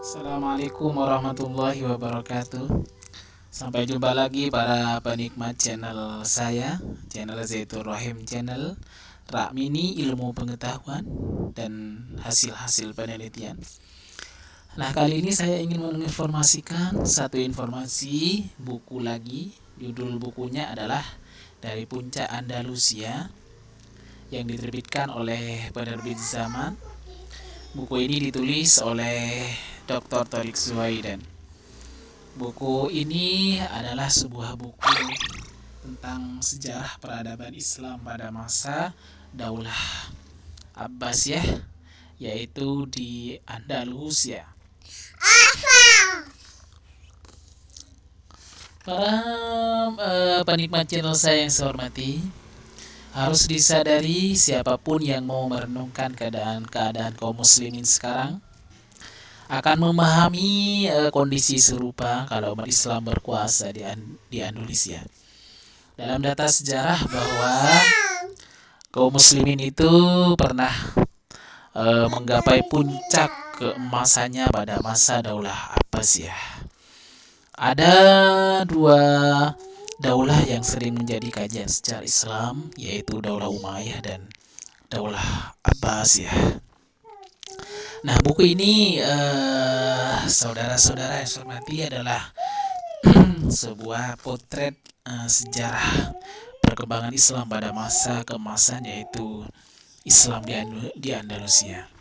Assalamualaikum warahmatullahi wabarakatuh. Sampai jumpa lagi para penikmat channel saya, channel Zaitur Rahim Channel, Rak Mini Ilmu Pengetahuan dan hasil-hasil penelitian. Nah, kali ini saya ingin menginformasikan satu informasi buku lagi. Judul bukunya adalah Dari Puncak Andalusia yang diterbitkan oleh penerbit Zaman. Buku ini ditulis oleh Dr. Torik Zuhaiden. Buku ini adalah sebuah buku tentang sejarah peradaban Islam pada masa Daulah Abbasiyah, yaitu di Andalusia. Para penikmat channel saya yang saya hormati, harus disadari siapapun yang mau merenungkan keadaan kaum muslimin sekarang akan memahami kondisi serupa kalau umat Islam berkuasa di Andalusia. Dalam data sejarah bahwa kaum muslimin itu pernah menggapai puncak keemasannya pada masa Daulah Abbasiyah. Ada dua daulah yang sering menjadi kajian sejarah Islam, yaitu Daulah Umayyah dan Daulah Abbasiyah. Nah, buku ini saudara-saudara yang saya hormati adalah sebuah potret sejarah perkembangan Islam pada masa keemasan, yaitu Islam di Andalusia.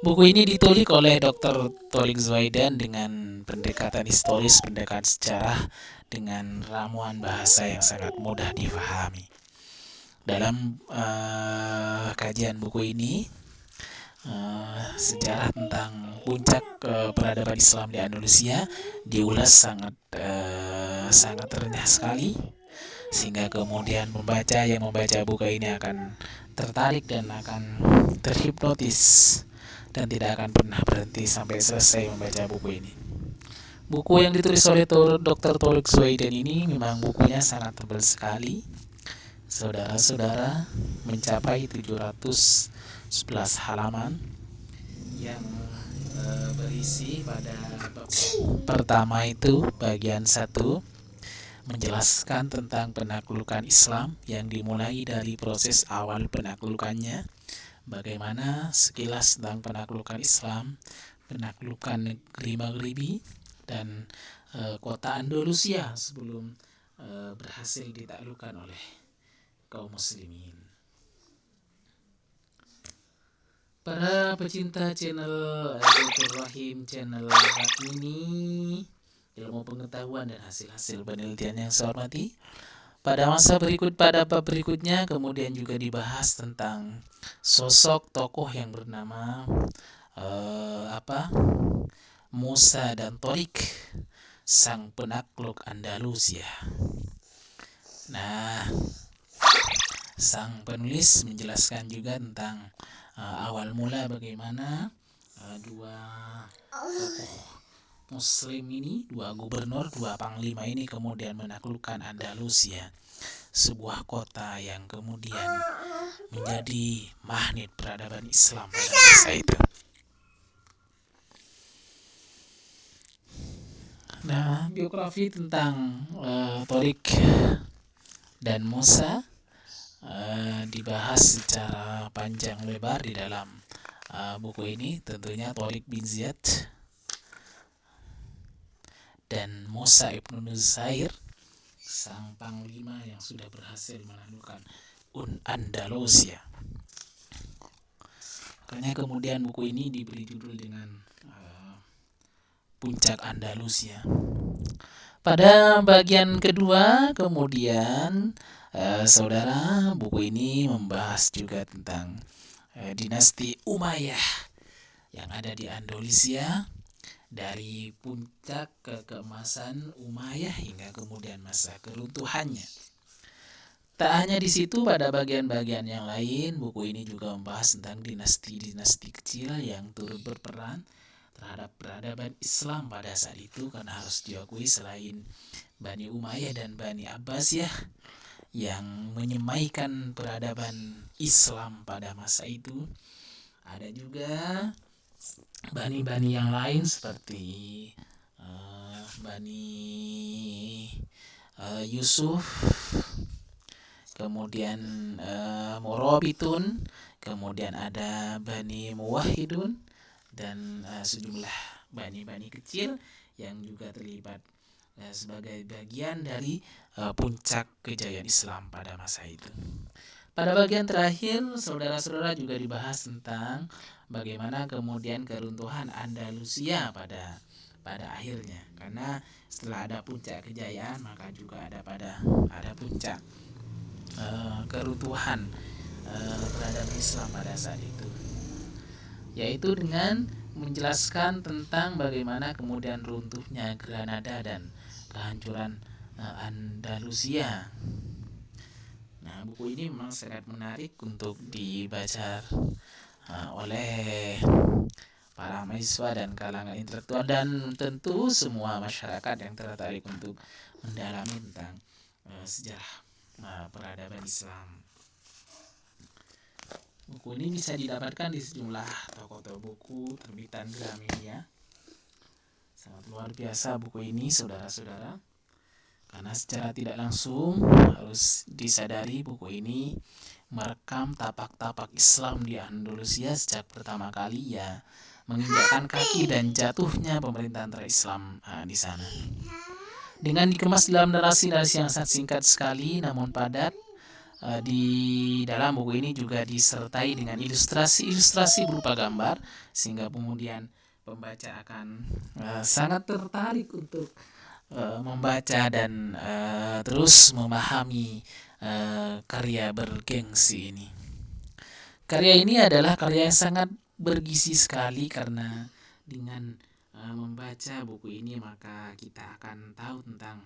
Buku ini ditulis oleh Dr. Torik Zuhaiden dengan pendekatan historis, pendekatan sejarah, dengan ramuan bahasa yang sangat mudah difahami. Dalam kajian buku ini, sejarah tentang puncak peradaban Islam di Andalusia diulas sangat renyah sekali, sehingga kemudian yang membaca buku ini akan tertarik dan akan terhipnotis dan tidak akan pernah berhenti sampai selesai membaca buku ini. Buku yang ditulis oleh Dr. Torik Zuhaiden ini memang bukunya sangat tebal sekali, saudara-saudara, mencapai 711 halaman yang berisi pada bab pertama itu bagian 1 menjelaskan tentang penaklukan Islam yang dimulai dari proses awal penaklukannya, bagaimana sekilas tentang penaklukan Islam, penaklukan negeri Maghribi dan kota Andalusia sebelum berhasil ditaklukkan oleh kaum muslimin. Para pecinta channel Zaitur Rahim Channel ini, ilmu pengetahuan dan hasil-hasil penelitian yang saya hormati, pada bab berikutnya kemudian juga dibahas tentang sosok tokoh yang bernama Musa dan Torik, sang penakluk Andalusia. Nah, sang penulis menjelaskan juga tentang awal mula bagaimana dua tokoh Muslim ini, dua gubernur, dua panglima ini kemudian menaklukkan Andalusia, sebuah kota yang kemudian menjadi magnet peradaban Islam pada masa itu. Nah, biografi tentang Torik dan Musa dibahas secara panjang lebar di dalam buku ini. Tentunya Torik bin Ziyad dan Musa ibn Nusair, sang panglima yang sudah berhasil menaklukkan Andalusia. Makanya kemudian buku ini diberi judul dengan Puncak Andalusia. Pada bagian kedua kemudian saudara, buku ini membahas juga tentang dinasti Umayyah yang ada di Andalusia, dari puncak keemasan Umayyah hingga kemudian masa keruntuhannya. Tak hanya di situ, pada bagian-bagian yang lain buku ini juga membahas tentang dinasti-dinasti kecil yang turut berperan terhadap peradaban Islam pada saat itu, karena harus diakui selain Bani Umayyah dan Bani Abbasiyah yang menyemaikan peradaban Islam pada masa itu, ada juga bani-bani yang lain seperti Bani Yusuf, kemudian Murabitun, kemudian ada Bani Muwahhidun, dan sejumlah bani-bani kecil yang juga terlibat sebagai bagian dari puncak kejayaan Islam pada masa itu. Pada bagian terakhir, saudara-saudara, juga dibahas tentang bagaimana kemudian keruntuhan Andalusia pada akhirnya, karena setelah ada puncak kejayaan maka juga ada puncak keruntuhan peradaban Islam pada saat itu, yaitu dengan menjelaskan tentang bagaimana kemudian runtuhnya Granada dan kehancuran Andalusia. Nah, buku ini memang sangat menarik untuk dibaca oleh para mahasiswa dan kalangan intelektual, dan tentu semua masyarakat yang tertarik untuk mendalami tentang sejarah peradaban Islam. Buku ini bisa didapatkan di sejumlah toko-toko buku terbitan Gramedia. Sangat luar biasa buku ini, saudara-saudara, karena secara tidak langsung harus disadari buku ini merekam tapak-tapak Islam di Andalusia sejak pertama kali menginjakkan kaki dan jatuhnya pemerintahan Islam di sana. Dengan dikemas dalam narasi-narasi yang sangat singkat sekali namun padat, di dalam buku ini juga disertai dengan ilustrasi-ilustrasi berupa gambar, sehingga kemudian pembaca akan sangat tertarik untuk membaca dan terus memahami karya bergengsi ini. Karya ini adalah karya yang sangat bergizi sekali, karena dengan membaca buku ini maka kita akan tahu tentang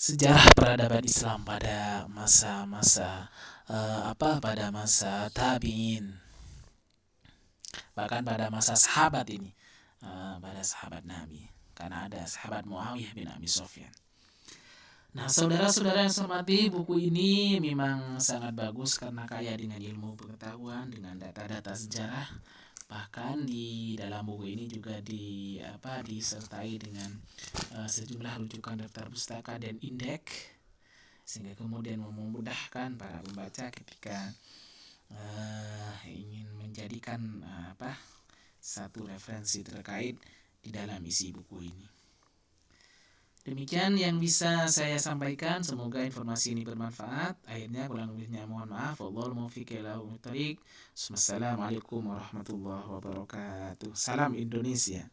sejarah peradaban Islam pada masa-masa tabi'in, bahkan pada masa sahabat ini, pada sahabat Nabi, karena ada sahabat Muawiyah bin Abi Sufyan. Nah, saudara-saudara yang saya hormati, buku ini memang sangat bagus karena kaya dengan ilmu pengetahuan, dengan data-data sejarah. Bahkan di dalam buku ini juga disertai dengan sejumlah rujukan daftar pustaka dan indeks, sehingga kemudian memudahkan para pembaca ketika ingin menjadikan satu referensi terkait di dalam isi buku ini. Demikian yang bisa saya sampaikan, semoga informasi ini bermanfaat. Akhirnya kurang lebihnya mohon maaf. Wallahul muwaffiq ila aqwamit thoriq. Wassalamualaikum warahmatullahi wabarakatuh. Salam Indonesia.